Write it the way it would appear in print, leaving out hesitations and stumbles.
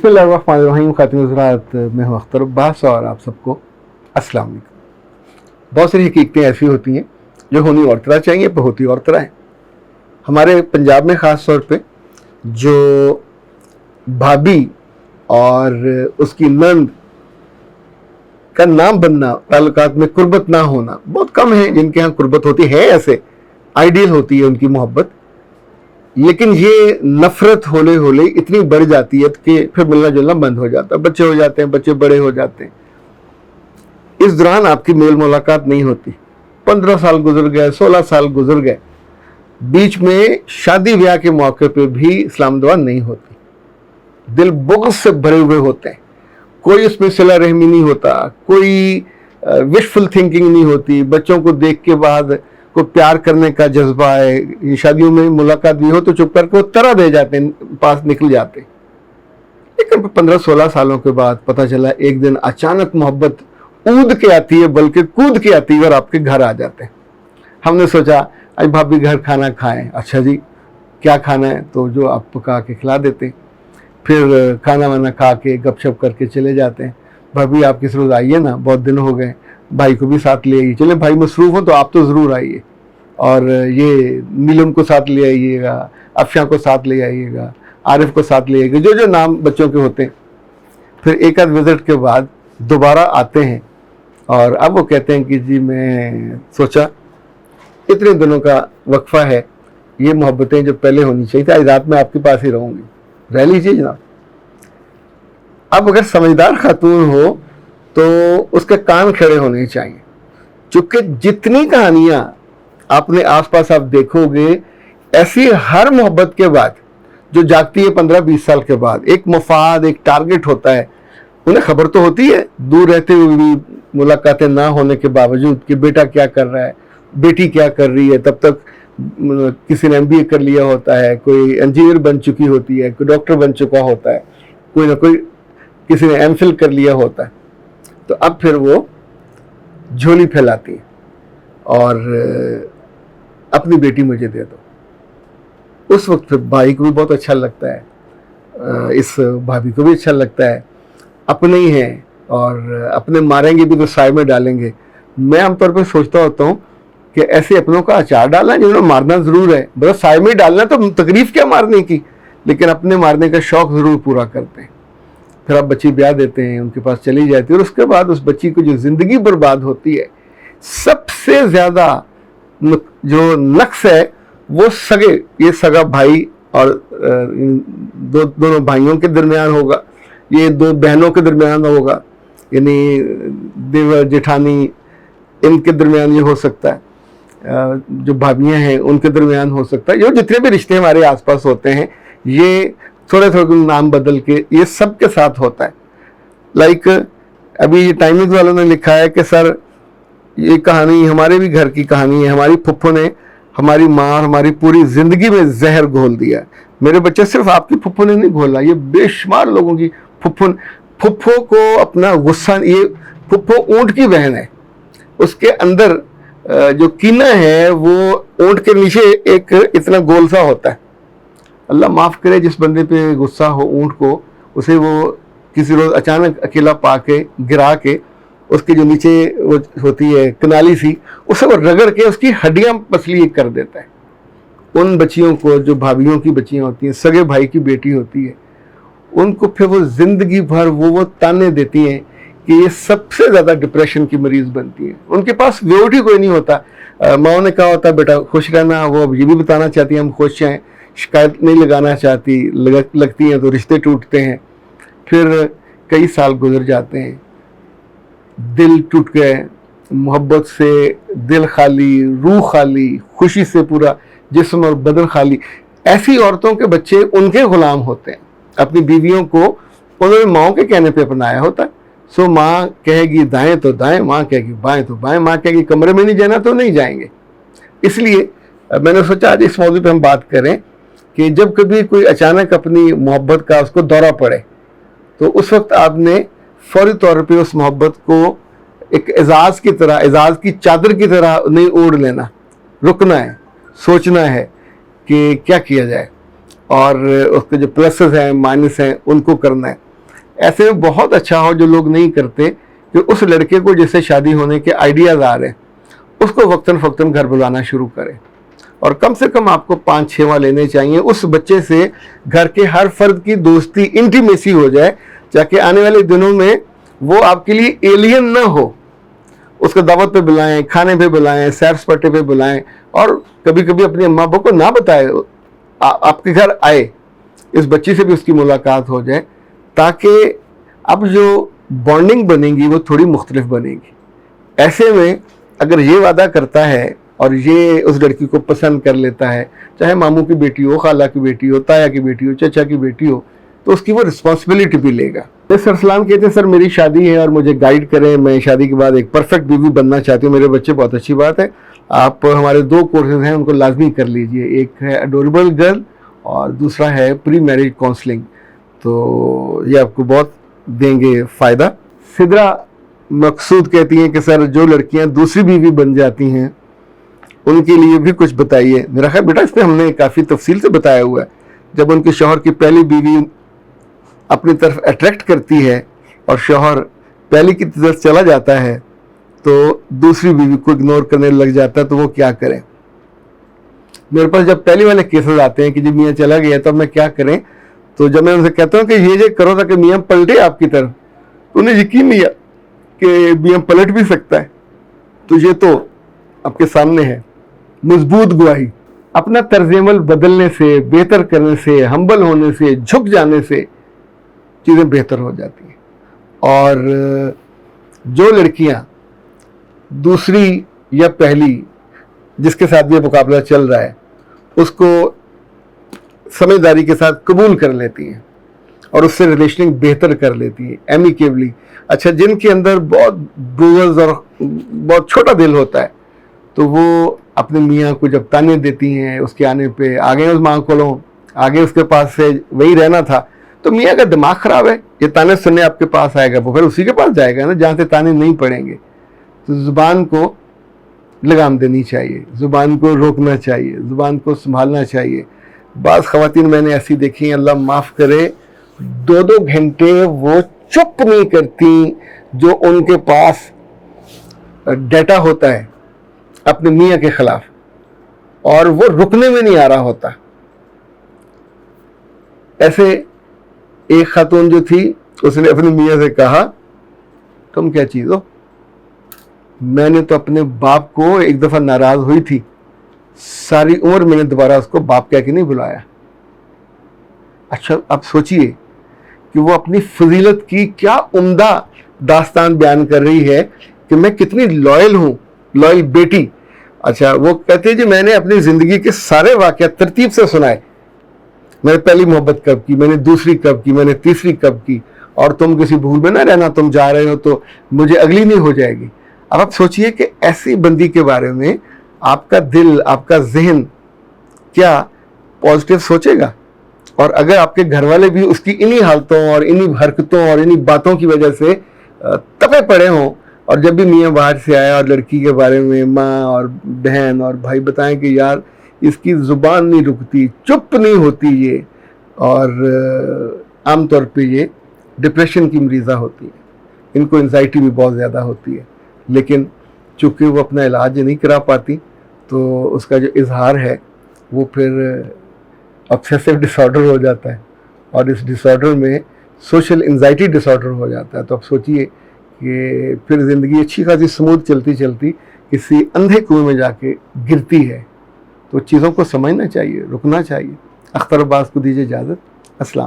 बिस्मिल्लाहिर्रहमानिर्रहीम। खातिन हज़रात, मैं हूँ अख्तर अब्बास और आप सबको अस्सलाम वालेकुम। बहुत सारी हकीकतें ऐसी होती हैं जो होनी और तरह चाहिए पर होती और तरह हैं। हमारे पंजाब में ख़ास तौर पे जो भाभी और उसकी नंद का नाम बनना, ताल्लुकात में कुर्बत ना होना, बहुत कम है जिनके यहाँ कुर्बत होती है। ऐसे आइडियल होती है उनकी मोहब्बत, लेकिन ये नफरत होले होले इतनी बढ़ जाती है कि फिर मिलना जुलना बंद हो जाता है। बच्चे हो जाते हैं, बच्चे बड़े हो जाते हैं, इस दौरान आपकी मेल मुलाकात नहीं होती। 15 साल गुजर गए, 16 साल गुजर गए, बीच में शादी ब्याह के मौके पे भी इस्लाम दुआ नहीं होती। दिल बुग़्ज़ से भरे हुए होते हैं, कोई उसमें सिला रहमी नहीं होता, कोई विशफुल थिंकिंग नहीं होती। बच्चों को देख के बाद को प्यार करने का जज्बा है। शादियों में मुलाकात भी हो तो चुप करके वो तरह दे जाते हैं, पास निकल जाते हैं। लेकिन 15-16 सालों के बाद पता चला एक दिन अचानक मोहब्बत ऊद के आती है, बल्कि कूद के आती है और आपके घर आ जाते हैं। हमने सोचा आज भाभी घर खाना खाएं। अच्छा जी, क्या खाना है? तो जो आप पका के खिला देते। फिर खाना वाना खा के गपशप करके चले जाते हैं। भाभी आप किस रोज़ आइए ना, बहुत दिन हो गए, भाई को भी साथ ले आइए। चले भाई मसरूफ़ हो तो आप तो ज़रूर आइए, और ये नीलम को साथ ले आइएगा, अफशा को साथ ले आइएगा, आरिफ को साथ ले आइएगा, जो जो नाम बच्चों के होते हैं। फिर एक आध विज़िट के बाद दोबारा आते हैं और अब वो कहते हैं कि जी मैं सोचा इतने दिनों का वक्फा है, ये मोहब्बतें जो पहले होनी चाहिए थी, आज रात में आपके पास ही रहूँगी, रह लीजिए जनाब। अब अगर समझदार खातून हो तो उसके कान खड़े होने चाहिए, चूँकि जितनी कहानियाँ अपने आसपास आप देखोगे, ऐसी हर मोहब्बत के बाद जो जागती है 15-20 साल के बाद, एक मफाद, एक टारगेट होता है। उन्हें खबर तो होती है दूर रहते हुए भी, मुलाकातें ना होने के बावजूद, कि बेटा क्या कर रहा है, बेटी क्या कर रही है। तब तक किसी ने MBA कर लिया होता है, कोई इंजीनियर बन चुकी होती है, कोई डॉक्टर बन चुका होता है, कोई ना कोई किसी ने MPhil कर लिया होता है। तो अब फिर वो झोली फैलाती है और अपनी बेटी मुझे दे दो। उस वक्त फिर भाई को भी बहुत अच्छा लगता है, इस भाभी को भी अच्छा लगता है, अपने ही हैं और अपने मारेंगे भी तो साय में डालेंगे। मैं आमतौर पर सोचता होता हूँ कि ऐसे अपनों का अचार डालना, जिन्होंने मारना ज़रूर है, बस साय में डालना, तो तकलीफ क्या मारने की, लेकिन अपने मारने का शौक़ ज़रूर पूरा करते हैं। फिर आप बच्ची ब्याह देते हैं, उनके पास चली जाती है, और उसके बाद उस बच्ची को जो ज़िंदगी बर्बाद होती है, सबसे ज़्यादा जो नक्स है वो सगे, ये सगा भाई और दोनों भाइयों के दरमियान होगा, ये दो बहनों के दरमियान होगा, यानी देवर जेठानी, इनके दरमियान ये हो सकता है, जो भाभियाँ हैं उनके दरमियान हो सकता है। जो जितने भी रिश्ते हमारे आसपास होते हैं, ये थोड़े थोड़े नाम बदल के ये सब के साथ होता है। लाइक अभी टाइमिंग वालों ने लिखा है कि सर ये कहानी हमारे भी घर की कहानी है, हमारी फुफ्फो ने हमारी माँ और हमारी पूरी ज़िंदगी में जहर घोल दिया। मेरे बच्चे, सिर्फ आपकी फुफ्फो ने नहीं घोला, ये बेशुमार लोगों की फुफ्फो को अपना गुस्सा, ये फुफ्फो ऊँट की बहन है, उसके अंदर जो कीना है वो ऊँट के नीचे एक इतना गोल सा होता है। अल्लाह माफ़ करे जिस बंदे पे गुस्सा हो ऊँट को, उसे वो किसी रोज़ अचानक अकेला पाके गिरा के उसके जो नीचे वो होती है कनाली सी, उसे वो रगड़ के उसकी हड्डियाँ पसली कर देता है। उन बच्चियों को, जो भाभीयों की बच्चियाँ होती हैं, सगे भाई की बेटी होती है, उनको फिर वो ज़िंदगी भर वो ताने देती हैं कि ये सबसे ज़्यादा डिप्रेशन की मरीज़ बनती है। उनके पास वेट ही कोई नहीं होता। माँ ने कहा होता बेटा खुश रहना, वो अब ये भी बताना चाहती हैं हम खुश हैं, शिकायत नहीं लगाना चाहती, लगती हैं तो रिश्ते टूटते हैं। फिर कई साल गुजर जाते हैं, दिल टूट गए, मोहब्बत से दिल खाली, रूह खाली, खुशी से पूरा जिस्म और बदन खाली। ऐसी औरतों के बच्चे उनके गुलाम होते हैं। अपनी बीवियों को उन्होंने माँ के कहने पे अपनाया होता है। सो माँ कहेगी दाएं तो दाएं, माँ कहेगी बाएं तो बाएं, माँ कहेगी कमरे में नहीं जाना तो नहीं जाएंगे। इसलिए मैंने सोचा आज इस मौजू पे हम बात करें कि जब कभी कोई अचानक अपनी मोहब्बत का उसको दौरा पड़े, तो उस वक्त आपने फौरी तौर पे उस मोहब्बत को एक एजाज़ की तरह, एजाज़ की चादर की तरह नहीं ओढ़ लेना, रुकना है, सोचना है कि क्या किया जाए, और उसके जो प्लसेस हैं माइनस हैं उनको करना है। ایسے میں بہت اچھا ہو جو لوگ نہیں کرتے کہ اس لڑکے کو جس سے شادی ہونے کے آئیڈیاز آ رہے ہیں اس کو وقتاً فوقتاً گھر بلانا شروع کرے، اور کم سے کم آپ کو 5-6 ماہ لینے چاہیے اس بچے سے گھر کے ہر فرد کی دوستی انٹیمیسی ہو جائے، تاکہ آنے والے دنوں میں وہ آپ کے لیے ایلین نہ ہو۔ اس کو دعوت پہ بلائیں، کھانے پہ بلائیں، سیر سپاٹے پہ بلائیں، اور کبھی کبھی اپنی اماں ابو کو نہ بتائے، آپ کے گھر آئے، اس بچی سے بھی اس کی ملاقات ہو جائے، تاکہ اب جو بانڈنگ بنے گی وہ تھوڑی مختلف بنے گی۔ ایسے میں اگر یہ وعدہ کرتا ہے اور یہ اس لڑکی کو پسند کر لیتا ہے، چاہے ماموں کی بیٹی ہو، خالہ کی بیٹی ہو، تایا کی بیٹی ہو، چچا کی بیٹی ہو، تو اس کی وہ رسپانسبلٹی بھی لے گا۔ سر سلام کہتے ہیں سر میری شادی ہے اور مجھے گائیڈ کریں، میں شادی کے بعد ایک پرفیکٹ بیوی بننا چاہتی ہوں، میرے بچے، بہت اچھی بات ہے، آپ ہمارے 2 کورسز ہیں ان کو لازمی کر لیجئے، ایک ہے اڈوریبل گرل اور دوسرا ہے پری میرج کاؤنسلنگ، تو یہ آپ کو بہت دیں گے فائدہ۔ سدرا مقصود کہتی ہیں کہ سر جو لڑکیاں دوسری بیوی بن جاتی ہیں ان کے لیے بھی کچھ بتائیے۔ میرا خیال بیٹا اس پہ ہم نے کافی تفصیل سے بتایا ہوا ہے، جب ان کے شوہر کی پہلی بیوی اپنی طرف اٹریکٹ کرتی ہے اور شوہر پہلی کی طرف چلا جاتا ہے تو دوسری بیوی کو اگنور کرنے لگ جاتا ہے، تو وہ کیا کریں؟ میرے پاس جب پہلی والے کیسز آتے ہیں کہ جب میاں چلا گیا تو اب میں کیا کریں، تو جب میں ان سے کہتا ہوں کہ یہ کرو تاکہ میاں پلٹے آپ کی طرف، تو انہیں یقین نہیں ہے کہ میاں پلٹ بھی سکتا ہے، تو یہ تو آپ کے سامنے ہے مضبوط گواہی۔ اپنا طرز عمل بدلنے سے، بہتر کرنے سے، ہمبل ہونے سے، جھک جانے سے چیزیں بہتر ہو جاتی ہیں۔ اور جو لڑکیاں دوسری یا پہلی جس کے ساتھ یہ مقابلہ چل رہا ہے اس کو سمجھداری کے ساتھ قبول کر لیتی ہیں اور اس سے ریلیشننگ بہتر کر لیتی ہیں ایمیکیبلی، اچھا جن کے اندر بہت بروز اور بہت چھوٹا دل ہوتا ہے تو وہ اپنے میاں کو جب تانے دیتی ہیں اس کے آنے پہ، آگے اس ماں کو آگے اس کے پاس سے وہی رہنا تھا، تو میاں کا دماغ خراب ہے، یہ تانے سننے آپ کے پاس آئے گا، وہ پھر اسی کے پاس جائے گا نا جہاں سے تانے نہیں پڑیں گے۔ تو زبان کو لگام دینی چاہیے، زبان کو روکنا چاہیے، زبان کو سنبھالنا چاہیے۔ بعض خواتین میں نے ایسی دیکھی ہیں، اللہ معاف کرے، 2 گھنٹے وہ چپ نہیں کرتی جو ان کے پاس ڈیٹا ہوتا ہے اپنے میاں کے خلاف، اور وہ رکنے میں نہیں آ رہا ہوتا۔ ایسے ایک خاتون جو تھی اس نے اپنے میاں سے کہا تم کیا چیز ہو، میں نے تو اپنے باپ کو ایک دفعہ ناراض ہوئی تھی، ساری عمر میں نے دوبارہ اس کو باپ کہہ کے نہیں بلایا۔ اچھا اب سوچئے کہ وہ اپنی فضیلت کی کیا عمدہ داستان بیان کر رہی ہے کہ میں کتنی لائل ہوں، لائل بیٹی۔ اچھا وہ کہتے ہیں جی میں نے اپنی زندگی کے سارے واقعات ترتیب سے سنائے، میں نے پہلی محبت کب کی، میں نے دوسری کب کی، میں نے تیسری کب کی، اور تم کسی بھول میں نہ رہنا، تم جا رہے ہو تو مجھے اگلی نہیں ہو جائے گی۔ اب آپ سوچئے کہ ایسی بندی کے بارے میں آپ کا دل، آپ کا ذہن کیا پازیٹیو سوچے گا؟ اور اگر آپ کے گھر والے بھی اس کی انہی حالتوں اور انہی حرکتوں اور انہی باتوں کی وجہ سے تپے پڑے ہوں، اور جب بھی میاں باہر سے آیا اور لڑکی کے بارے میں ماں اور بہن اور بھائی بتائیں کہ یار اس کی زبان نہیں رکتی، چپ نہیں ہوتی یہ، اور عام طور پہ یہ ڈپریشن کی مریضہ ہوتی ہے، ان کو انزائٹی بھی بہت زیادہ ہوتی ہے، لیکن چونکہ وہ اپنا علاج نہیں کرا پاتی تو اس کا جو اظہار ہے وہ پھر obsessive ڈس آرڈر ہو جاتا ہے، اور اس ڈس آرڈر میں سوشل انزائٹی ڈس آرڈر ہو جاتا ہے۔ تو اب سوچئے کہ پھر زندگی اچھی خاصی سموتھ چلتی چلتی کسی اندھے کنویں میں جا کے گرتی ہے۔ تو چیزوں کو سمجھنا چاہیے، رکنا چاہیے۔ اختر عباس کو دیجیے اجازت، السلام۔